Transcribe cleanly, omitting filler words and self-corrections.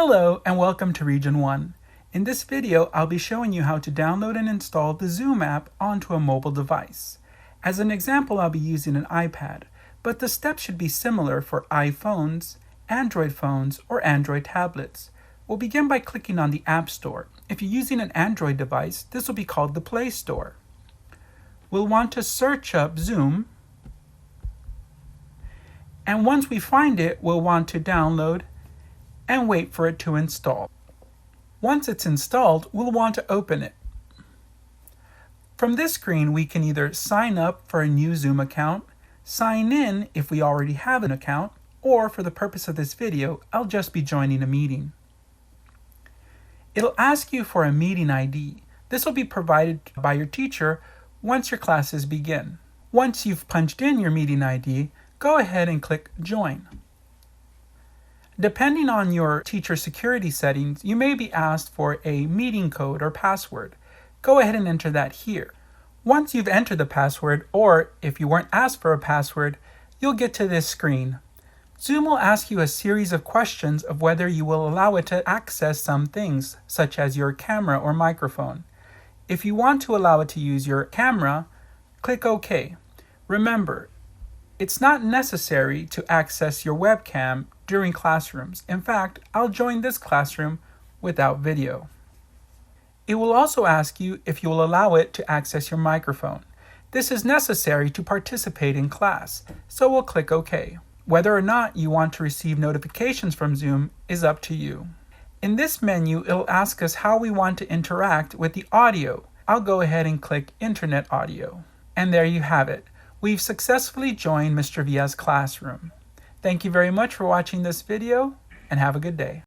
Hello and welcome to Region 1. In this video, I'll be showing you how to download and install the Zoom app onto a mobile device. As an example, I'll be using an iPad, but the steps should be similar for iPhones, Android phones, or Android tablets. We'll begin by clicking on the App Store. If you're using an Android device, this will be called the Play Store. We'll want to search up Zoom, and once we find it, we'll want to download and wait for it to install. Once it's installed, we'll want to open it. From this screen, we can either sign up for a new Zoom account, sign in if we already have an account, or for the purpose of this video, I'll just be joining a meeting. It'll ask you for a meeting ID. This will be provided by your teacher once your classes begin. Once you've punched in your meeting ID, go ahead and click Join. Depending on your teacher security settings, you may be asked for a meeting code or password. Go ahead and enter that here. Once you've entered the password, or if you weren't asked for a password, you'll get to this screen. Zoom will ask you a series of questions of whether you will allow it to access some things, such as your camera or microphone. If you want to allow it to use your camera, click OK. Remember, it's not necessary to access your webcam during classrooms. In fact, I'll join this classroom without video. It will also ask you if you will allow it to access your microphone. This is necessary to participate in class, so we'll click OK. Whether or not you want to receive notifications from Zoom is up to you. In this menu, it'll ask us how we want to interact with the audio. I'll go ahead and click Internet Audio. And there you have it. We've successfully joined Mr. Villa's classroom. Thank you very much for watching this video, and have a good day.